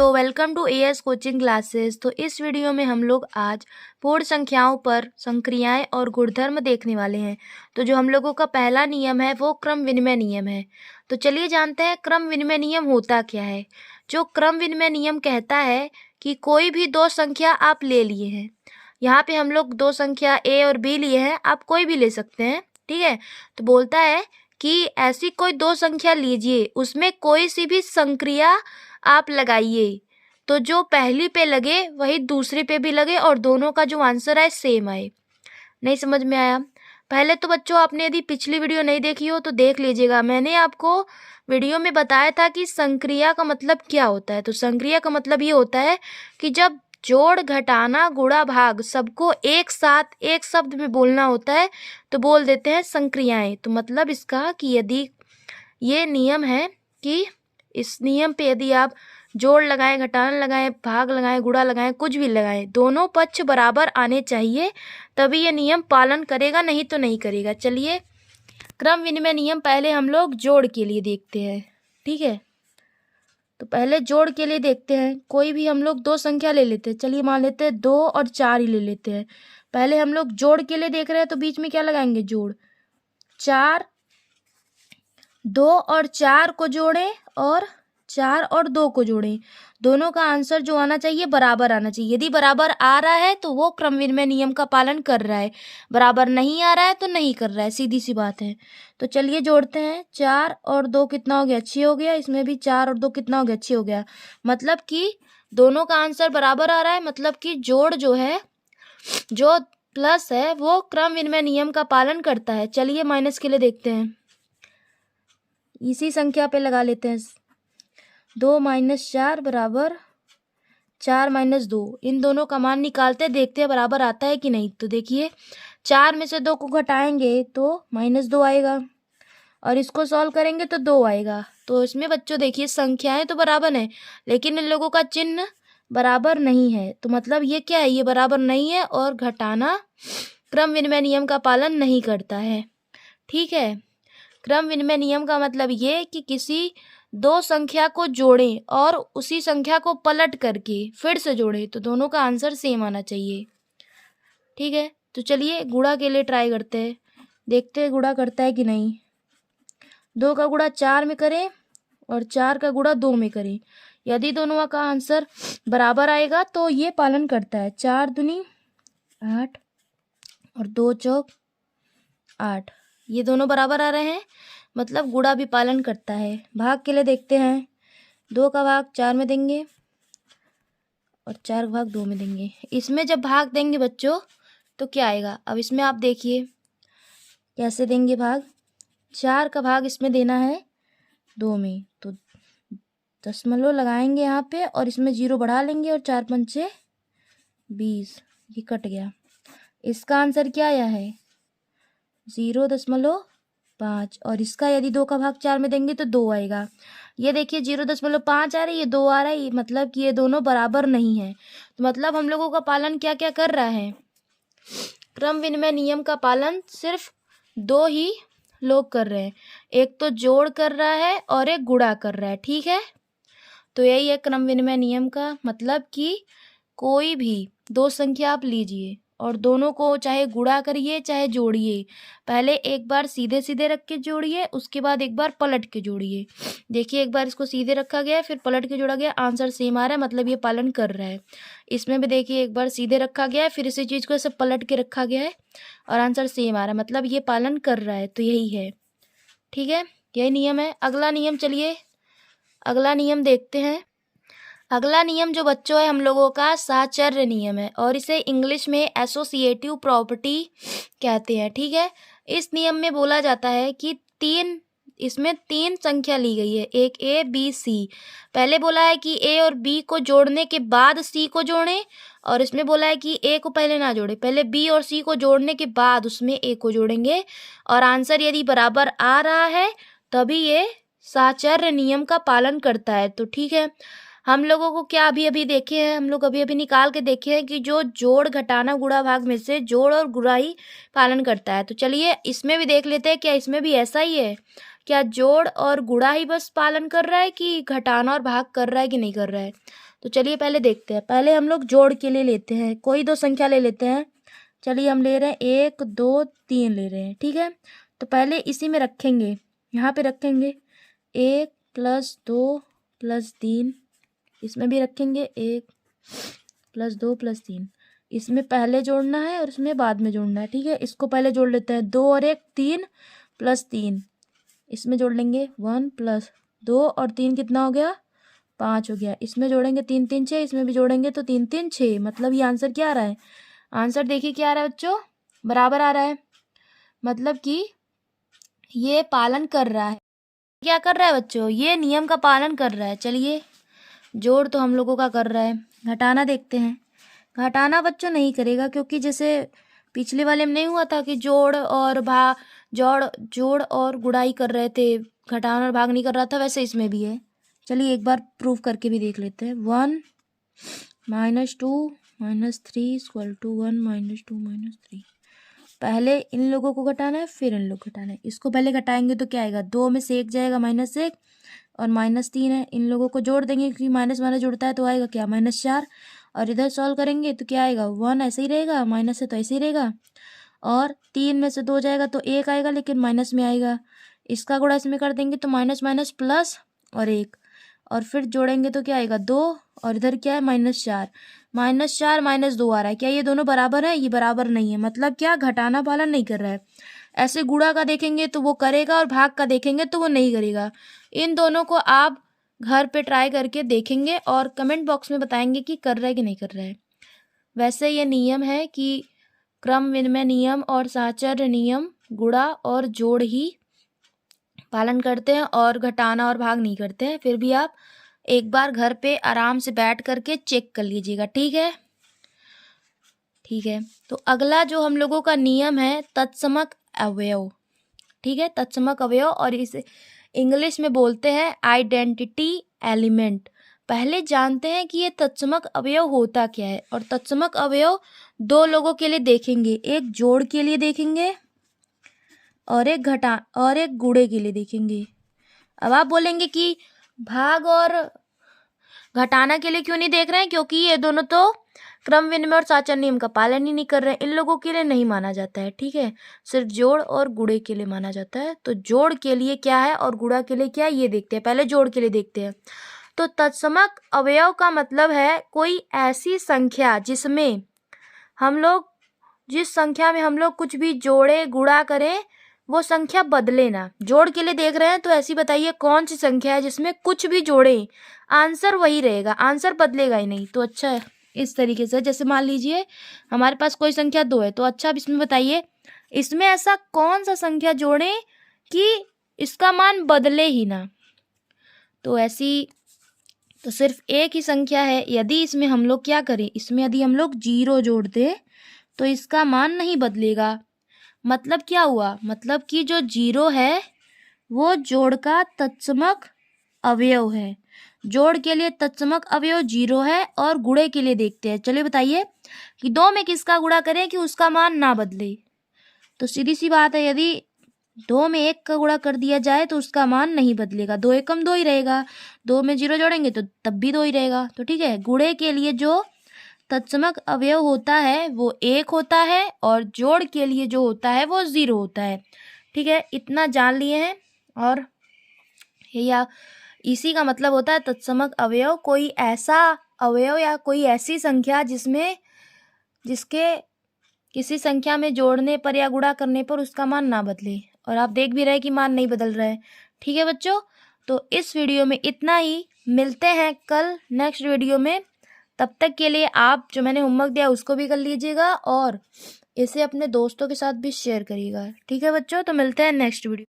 बच्चों, welcome to AS coaching classes. तो इस वीडियो में हम लोग आज पूर्ण संख्याओं पर संक्रियाएं और गुणधर्म देखने वाले हैं। तो जो हम लोगों का पहला नियम है वो क्रम विनिमय नियम है। तो चलिए जानते हैं क्रम विनिमय नियम होता क्या है। जो क्रम विनिमय नियम कहता है कि कोई भी दो संख्या आप ले लिए हैं, यहाँ पे हम लोग दो संख्या ए और बी लिए हैं, आप कोई भी ले सकते हैं, ठीक है। तो बोलता है कि ऐसी कोई दो संख्या लीजिए, उसमें कोई सी भी संक्रिया आप लगाइए, तो जो पहली पे लगे वही दूसरी पे भी लगे और दोनों का जो आंसर आए सेम आए। नहीं समझ में आया? पहले तो बच्चों आपने यदि पिछली वीडियो नहीं देखी हो तो देख लीजिएगा। मैंने आपको वीडियो में बताया था कि संक्रिया का मतलब क्या होता है। तो संक्रिया का मतलब ये होता है कि जब जोड़, घटाना, गुणा, भाग सबको एक साथ एक शब्द में बोलना होता है तो बोल देते हैं संक्रियाएं। तो मतलब इसका कि यदि ये नियम है कि इस नियम पे यदि आप जोड़ लगाएं, घटाना लगाएं, भाग लगाएं, गुणा लगाएं, कुछ भी लगाएं, दोनों पक्ष बराबर आने चाहिए, तभी ये नियम पालन करेगा, नहीं तो नहीं करेगा। चलिए क्रम विनिमय नियम पहले हम लोग जोड़ के लिए देखते हैं, ठीक है। तो पहले जोड़ के लिए देखते हैं। कोई भी हम लोग दो संख्या ले लेते हैं। चलिए मान लेते हैं 2 और 4 ही ले लेते हैं। पहले हम लोग जोड़ के लिए देख रहे हैं तो बीच में क्या लगाएंगे? जोड़। 4, 2 और 4 को जोड़ें और 4 और 2 को जोड़ें। दोनों का आंसर जो आना चाहिए बराबर आना चाहिए। यदि बराबर आ रहा है तो वो क्रम विनिमय नियम का पालन कर रहा है, बराबर नहीं आ रहा है तो नहीं कर रहा है, सीधी सी बात है। तो चलिए जोड़ते हैं। 4 और 2 कितना हो गया? 6 हो गया। इसमें भी 4 और 2 कितना हो गया? 6 हो गया। मतलब कि दोनों का आंसर बराबर आ रहा है, मतलब कि जोड़ जो है, जो प्लस है, वो क्रम विनिमय नियम का पालन करता है। चलिए माइनस के लिए देखते हैं। इसी संख्या पे लगा लेते हैं। 2 - 4 बराबर 4 - 2। इन दोनों का मान निकालते, देखते हैं बराबर आता है कि नहीं। तो देखिए 4 में से 2 को घटाएंगे तो -2 आएगा और इसको सॉल्व करेंगे तो 2 आएगा। तो इसमें बच्चों देखिए संख्याएं तो बराबर है लेकिन इन लोगों का चिन्ह बराबर नहीं है। तो मतलब ये क्या है? ये बराबर नहीं है और घटाना क्रम विनिमय नियम का पालन नहीं करता है, ठीक है। क्रम विनिमय नियम का मतलब ये कि किसी दो संख्या को जोड़ें और उसी संख्या को पलट करके फिर से जोड़ें तो दोनों का आंसर सेम आना चाहिए, ठीक है। तो चलिए गुणा के लिए ट्राई करते हैं, देखते हैं गुणा करता है कि नहीं। 2 का गुणा 4 में करें और 4 का गुणा 2 में करें। यदि दोनों का आंसर बराबर आएगा तो ये पालन करता है। 4 दूनी 8 और 2 चौक 8, ये दोनों बराबर आ रहे हैं, मतलब गुणा भी पालन करता है। भाग के लिए देखते हैं। 2 का भाग 4 में देंगे और 4 का भाग 2 में देंगे। इसमें जब भाग देंगे बच्चों तो क्या आएगा? अब इसमें आप देखिए कैसे देंगे भाग। 4 का भाग इसमें देना है 2 में, तो दशमलव लगाएंगे यहाँ पे और इसमें 0 बढ़ा लेंगे और 4 पंचे 20, ये कट गया। इसका आंसर क्या आया है? 0.5। और इसका यदि 2 का भाग 4 में देंगे तो 2 आएगा। ये देखिए 0.5 आ रही है, ये 2 आ रहा है, मतलब कि ये दोनों बराबर नहीं है। तो मतलब हम लोगों का पालन क्या क्या कर रहा है? क्रम विनिमय नियम का पालन सिर्फ 2 ही लोग कर रहे हैं, एक तो जोड़ कर रहा है और एक गुणा कर रहा है, ठीक है। तो यही है क्रम विनिमय नियम का मतलब कि कोई भी दो संख्या आप लीजिए और दोनों को चाहे गुणा करिए चाहे जोड़िए, पहले एक बार सीधे सीधे रख के जोड़िए, उसके बाद एक बार पलट के जोड़िए। देखिए एक बार इसको सीधे रखा गया फिर पलट के जोड़ा गया, आंसर सेम आ रहा है, मतलब ये पालन कर रहा है। इसमें भी देखिए एक बार सीधे रखा गया है फिर इसी चीज़ को ऐसे पलट के रखा गया है और आंसर सेम आ रहा है, मतलब ये पालन कर रहा है। तो यही है, ठीक है, यही नियम है। अगला नियम, चलिए अगला नियम देखते हैं। अगला नियम जो बच्चों है हम लोगों का साहचर्य नियम है और इसे इंग्लिश में एसोसिएटिव प्रॉपर्टी कहते हैं, ठीक है। इस नियम में बोला जाता है कि इसमें 3 संख्या ली गई है, एक ए बी सी। पहले बोला है कि ए और बी को जोड़ने के बाद सी को जोड़ें और इसमें बोला है कि ए को पहले ना जोड़ें, पहले बी और सी को जोड़ने के बाद उसमें ए को जोड़ेंगे और आंसर यदि बराबर आ रहा है तभी ये साहचर्य नियम का पालन करता है। तो ठीक है, हम लोगों को क्या अभी अभी देखे हैं, हम लोग अभी अभी निकाल के देखे हैं कि जो जोड़, घटाना, गुणा, भाग में से जोड़ और गुणा ही पालन करता है। तो चलिए इसमें भी देख लेते हैं, क्या इसमें भी ऐसा ही है? क्या जोड़ और गुणा ही बस पालन कर रहा है कि घटाना और भाग कर रहा है कि नहीं कर रहा है? तो चलिए पहले देखते हैं। पहले हम लोग जोड़ के लिए लेते हैं, कोई दो संख्या ले लेते हैं। चलिए हम ले रहे हैं 1 2 3 ले रहे हैं, ठीक है। तो पहले इसी में रखेंगे, यहाँ पे रखेंगे 1 + 2 + 3, इसमें भी रखेंगे 1 + 2 + 3। इसमें पहले जोड़ना है और इसमें बाद में जोड़ना है, ठीक है। इसको पहले जोड़ लेते हैं, 2 और 1 3 + 3, इसमें जोड़ लेंगे 1 + 2 और 3 कितना हो गया, 5 हो गया। इसमें जोड़ेंगे 3 3 6, इसमें भी जोड़ेंगे तो 3 3 6। मतलब ये आंसर क्या आ रहा है, आंसर देखिए क्या आ रहा है बच्चों, बराबर आ रहा है। मतलब कि ये पालन कर रहा है, क्या कर रहा है बच्चों, ये नियम का पालन कर रहा है। चलिए जोड़ तो हम लोगों का कर रहा है, घटाना देखते हैं। घटाना बच्चों नहीं करेगा, क्योंकि जैसे पिछले वाले में नहीं हुआ था कि जोड़ और गुड़ाई कर रहे थे, घटाना और भाग नहीं कर रहा था, वैसे इसमें भी है। चलिए एक बार प्रूफ करके भी देख लेते हैं। 1 - 2 - 3 = 1 - 2 - 3। पहले इन लोगों को घटाना है, फिर इन लोग घटाना है। इसको पहले घटाएंगे तो क्या आएगा, 2 में से 1 जाएगा -1 और -3 है। इन लोगों को जोड़ देंगे क्योंकि माइनस माइनस जुड़ता है, तो आएगा क्या, -4। और इधर सॉल्व करेंगे तो क्या आएगा, 1 ऐसे ही रहेगा, माइनस है तो ऐसे ही रहेगा। और 3 में से 2 जाएगा तो 1 आएगा, लेकिन माइनस में आएगा। इसका गुणा इसमें कर देंगे तो माइनस माइनस प्लस और 1, और फिर जोड़ेंगे तो क्या आएगा, 2। और इधर क्या है, -4। -4 -2 आ रहा है। क्या ये दोनों बराबर है, ये बराबर नहीं है। मतलब क्या, घटाना पालन नहीं कर रहा है। ऐसे गुणा का देखेंगे तो वो करेगा और भाग का देखेंगे तो वो नहीं करेगा। इन दोनों को आप घर पे ट्राई करके देखेंगे और कमेंट बॉक्स में बताएंगे कि कर रहा है कि नहीं कर रहा है। वैसे ये नियम है कि क्रम विनिमय नियम और साहचर्य नियम गुणा और जोड़ ही पालन करते हैं और घटाना और भाग नहीं करते हैं। फिर भी आप एक बार घर पे आराम से बैठ करके चेक कर लीजिएगा, ठीक है। ठीक है, तो अगला जो हम लोगों का नियम है तत्समक अवयव, ठीक है। तत्समक अवयव, और इसे इंग्लिश में बोलते हैं आइडेंटिटी एलिमेंट। पहले जानते हैं कि ये तत्समक अवयव होता क्या है। और तत्समक अवयव दो लोगों के लिए देखेंगे, एक जोड़ के लिए देखेंगे और एक गुणे के लिए देखेंगे। अब आप बोलेंगे कि भाग और घटाना के लिए क्यों नहीं देख रहे हैं, क्योंकि ये दोनों तो क्रम विनिमय और साचर नियम का पालन ही नहीं कर रहे हैं, इन लोगों के लिए नहीं माना जाता है, ठीक है। सिर्फ जोड़ और गुणे के लिए माना जाता है। तो जोड़ के लिए क्या है और गुणा के लिए क्या है, ये देखते हैं। पहले जोड़ के लिए देखते हैं। तो तत्समक अवयव का मतलब है कोई ऐसी संख्या जिसमें हम लोग, जिस संख्या में हम लोग कुछ भी जोड़े गुणा करें वो संख्या बदले ना। जोड़ के लिए देख रहे हैं तो ऐसी बताइए कौन सी संख्या है जिसमें कुछ भी जोड़े आंसर वही रहेगा, आंसर बदलेगा ही नहीं। तो अच्छा है, इस तरीके से जैसे मान लीजिए हमारे पास कोई संख्या 2 है, तो अच्छा अब इसमें बताइए इसमें ऐसा कौन सा संख्या जोड़े कि इसका मान बदले ही ना। तो ऐसी तो सिर्फ एक ही संख्या है। यदि इसमें हम लोग क्या करें, इसमें यदि हम लोग 0 जोड़ दें तो इसका मान नहीं बदलेगा। मतलब क्या हुआ, मतलब कि जो 0 है वो जोड़ का तत्समक अवयव है। जोड़ के लिए तत्समक अवयव 0 है और गुणे के लिए देखते हैं। चलिए बताइए कि 2 में किसका गुणा करें कि उसका मान ना बदले। तो सीधी सी बात है, यदि 2 में 1 का गुणा कर दिया जाए तो उसका मान नहीं बदलेगा, 2 एकम 2 ही रहेगा। 2 में 0 जोड़ेंगे तो तब भी 2 ही रहेगा। तो ठीक है, गुणे के लिए जो तत्समक अवयव होता है वो 1 होता है और जोड़ के लिए जो होता है वो 0 होता है। ठीक है, इतना जान लिए हैं। और या इसी का मतलब होता है तत्समक अवयव, कोई ऐसा अवयव या कोई ऐसी संख्या जिसके किसी संख्या में जोड़ने पर या गुणा करने पर उसका मान ना बदले। और आप देख भी रहे हैं कि मान नहीं बदल रहा है। ठीक है बच्चों, तो इस वीडियो में इतना ही। मिलते हैं कल नेक्स्ट वीडियो में। तब तक के लिए आप जो मैंने होमवर्क दिया उसको भी कर लीजिएगा और इसे अपने दोस्तों के साथ भी शेयर करिएगा। ठीक है बच्चों, तो मिलते हैं नेक्स्ट वीडियो।